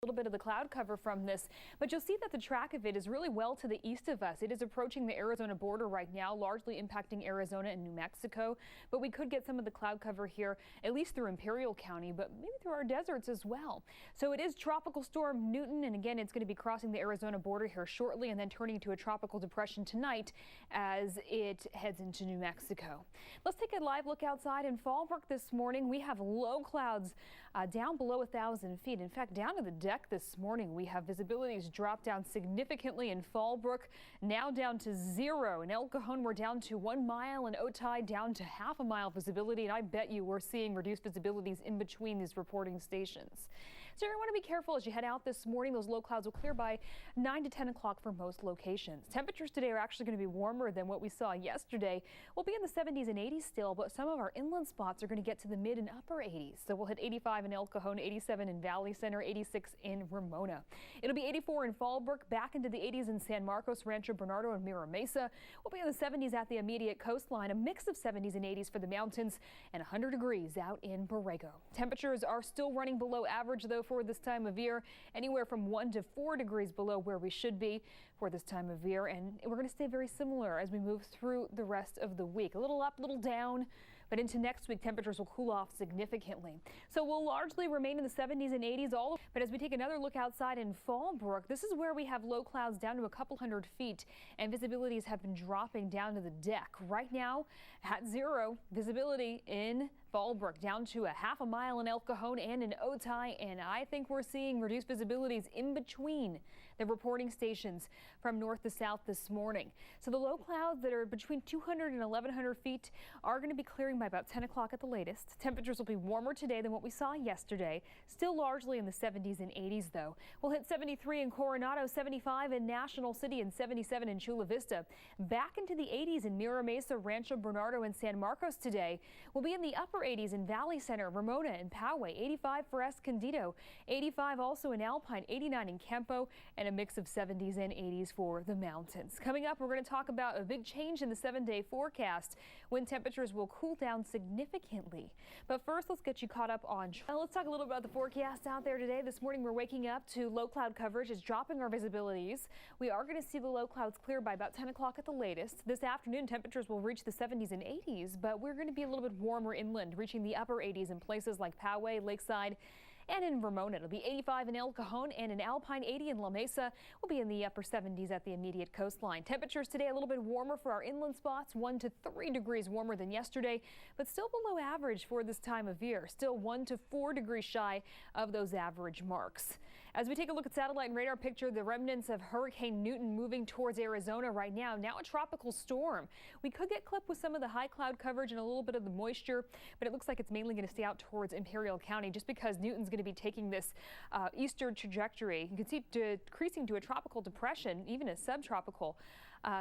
Little bit of the cloud cover from this, but you'll see that the track of it is really well to the east of us. It is approaching the Arizona border right now, largely impacting Arizona and New Mexico, but we could get some of the cloud cover here, at least through Imperial County, but maybe through our deserts as well. So it is Tropical Storm Newton, and again, it's going to be crossing the Arizona border here shortly and then turning to a tropical depression tonight as it heads into New Mexico. Let's take a live look outside in Fallbrook this morning. We have low clouds down below 1,000 feet. In fact, down to the deck this morning, we have visibilities drop down significantly in Fallbrook, now down to 0. In El Cajon, we're down to 1 mile, and Otay down to ½ a mile visibility. And I bet you we're seeing reduced visibilities in between these reporting stations. So you want to be careful as you head out this morning. Those low clouds will clear by 9 to 10 o'clock for most locations. Temperatures today are actually going to be warmer than what we saw yesterday. We'll be in the 70s and 80s still, but some of our inland spots are going to get to the mid and upper 80s. So we'll hit 85 in El Cajon, 87 in Valley Center, 86 in Ramona. It'll be 84 in Fallbrook, back into the 80s in San Marcos, Rancho Bernardo, and Mira Mesa. We'll be in the 70s at the immediate coastline, a mix of 70s and 80s for the mountains, and 100 degrees out in Borrego. Temperatures are still running below average, though, for this time of year, anywhere from 1 to 4 degrees below where we should be for this time of year, and we're going to stay very similar as we move through the rest of the week. A little up, a little down, but into next week, temperatures will cool off significantly. So we'll largely remain in the 70s and 80s but as we take another look outside in Fallbrook, this is where we have low clouds down to a couple hundred feet, and visibilities have been dropping down to the deck. Right now, at 0 visibility in Fallbrook, down to ½ a mile in El Cajon and in Otay, and I think we're seeing reduced visibilities in between the reporting stations from north to south this morning. So the low clouds that are between 200 and 1,100 feet are going to be clearing by about 10 o'clock at the latest. Temperatures will be warmer today than what we saw yesterday, still largely in the 70s and 80s though. We'll hit 73 in Coronado, 75 in National City, and 77 in Chula Vista. Back into the 80s in Mira Mesa, Rancho Bernardo, and San Marcos today. We'll be in the upper 80s in Valley Center, Ramona, and Poway, 85 for Escondido, 85 also in Alpine, 89 in Campo, and a mix of 70s and 80s for the mountains. Coming up, we're going to talk about a big change in the 7-day forecast when temperatures will cool down significantly. But first, let's get you caught up on. Let's talk a little about the forecast out there today. This morning, we're waking up to low cloud coverage. It's dropping our visibilities. We are going to see the low clouds clear by about 10 o'clock at the latest. This afternoon, temperatures will reach the 70s and 80s, but we're going to be a little bit warmer inland, reaching the upper 80s in places like Poway, Lakeside, and in Ramona. It'll be 85 in El Cajon, and in Alpine, 80 in La Mesa. We'll be in the upper 70s at the immediate coastline. Temperatures today a little bit warmer for our inland spots, 1 to 3 degrees warmer than yesterday, but still below average for this time of year. Still 1 to 4 degrees shy of those average marks. As we take a look at satellite and radar picture, the remnants of Hurricane Newton moving towards Arizona right now a tropical storm. We could get clipped with some of the high cloud coverage and a little bit of the moisture, but it looks like it's mainly going to stay out towards Imperial County just because Newton's going to be taking this eastern trajectory. You can see decreasing to a tropical depression, even a subtropical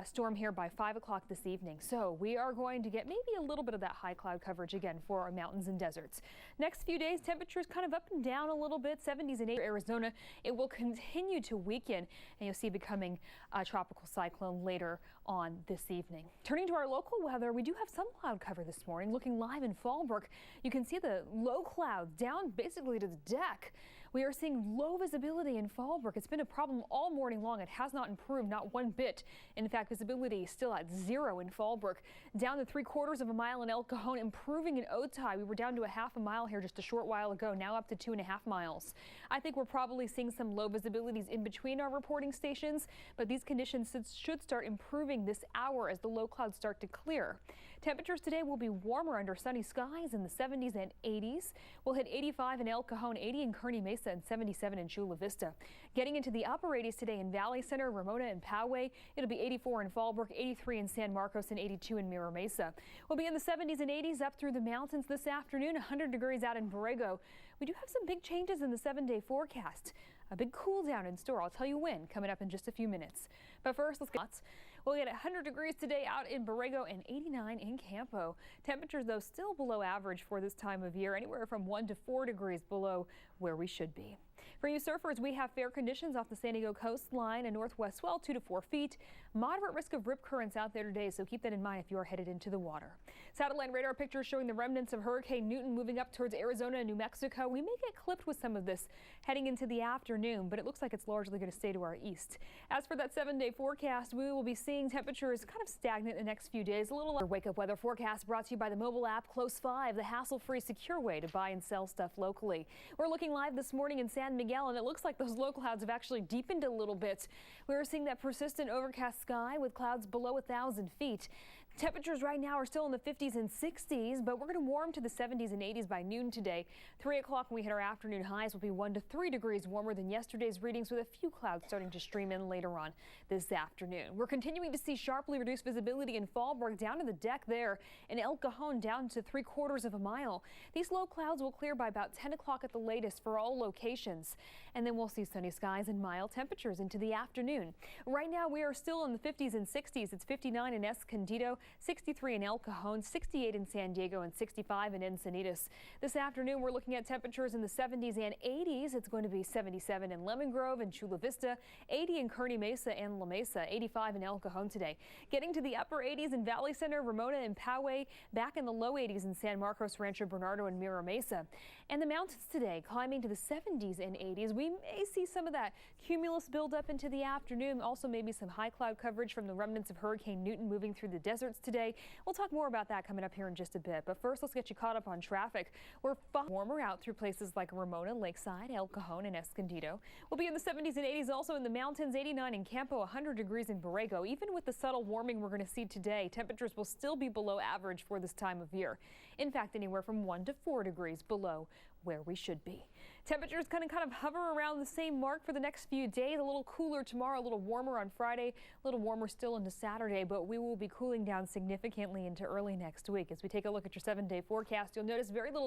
storm here by 5 o'clock this evening. So we are going to get maybe a little bit of that high cloud coverage again for our mountains and deserts. Next few days, temperatures kind of up and down a little bit, 70s and 80s. Arizona, it will continue to weaken, and you'll see becoming a tropical cyclone later on this evening. Turning to our local weather, we do have some cloud cover this morning. Looking live in Fallbrook, you can see the low clouds down basically to the deck. We are seeing low visibility in Fallbrook. It's been a problem all morning long. It has not improved, not one bit. In fact, visibility is still at 0 in Fallbrook. Down to 3/4 of a mile in El Cajon, improving in Otay. We were down to a ½ a mile here just a short while ago, now up to 2.5 miles. I think we're probably seeing some low visibilities in between our reporting stations, but these conditions should start improving this hour as the low clouds start to clear. Temperatures today will be warmer under sunny skies in the 70s and 80s. We'll hit 85 in El Cajon, 80 in Kearney Mesa, and 77 in Chula Vista. Getting into the upper 80s today in Valley Center, Ramona, and Poway. It'll be 84 in Fallbrook, 83 in San Marcos, and 82 in Mira Mesa. We'll be in the 70s and 80s up through the mountains this afternoon, 100 degrees out in Borrego. We do have some big changes in the 7-day forecast. A big cool down in store. I'll tell you when, coming up in just a few minutes. But first, we'll get 100 degrees today out in Borrego and 89 in Campo. Temperatures, though, still below average for this time of year, anywhere from 1 to 4 degrees below where we should be. For you surfers, we have fair conditions off the San Diego coastline, a northwest swell 2 to 4 feet. Moderate risk of rip currents out there today, so keep that in mind if you are headed into the water. Satellite radar pictures showing the remnants of Hurricane Newton moving up towards Arizona and New Mexico. We may get clipped with some of this heading into the afternoon, but it looks like it's largely going to stay to our east. As for that 7-day forecast, we will be seeing temperatures kind of stagnant the next few days. A little wake-up weather forecast brought to you by the mobile app Close 5, the hassle-free, secure way to buy and sell stuff locally. We're looking live this morning in San Miguel, and it looks like those low clouds have actually deepened a little bit. We're seeing that persistent overcast sky with clouds below 1,000 feet. Temperatures right now are still in the 50s and 60s, but we're going to warm to the 70s and 80s by noon today. 3 o'clock when we hit our afternoon highs will be 1 to 3 degrees warmer than yesterday's readings, with a few clouds starting to stream in later on this afternoon. We're continuing to see sharply reduced visibility in Fallbrook down to the deck there, and El Cajon down to 3/4 of a mile. These low clouds will clear by about 10 o'clock at the latest for all locations, and then we'll see sunny skies and mild temperatures into the afternoon. Right now we are still in the 50s and 60s. It's 59 in Escondido, 63 in El Cajon, 68 in San Diego, and 65 in Encinitas. This afternoon, we're looking at temperatures in the 70s and 80s. It's going to be 77 in Lemon Grove and Chula Vista, 80 in Kearney Mesa and La Mesa, 85 in El Cajon today. Getting to the upper 80s in Valley Center, Ramona, and Poway, back in the low 80s in San Marcos, Rancho Bernardo, and Mira Mesa. And the mountains today climbing to the 70s and 80s. We may see some of that cumulus build up into the afternoon. Also, maybe some high cloud coverage from the remnants of Hurricane Newton moving through the deserts today. We'll talk more about that coming up here in just a bit. But first, let's get you caught up on traffic. We're warmer out through places like Ramona, Lakeside, El Cajon, and Escondido. We'll be in the 70s and 80s also in the mountains, 89 in Campo, 100 degrees in Borrego. Even with the subtle warming we're going to see today, temperatures will still be below average for this time of year. In fact, anywhere from 1 to 4 degrees below where we should be. Temperatures kind of hover around the same mark for the next few days. A little cooler tomorrow, a little warmer on Friday, a little warmer still into Saturday, but we will be cooling down significantly into early next week. As we take a look at your 7-day forecast, you'll notice very little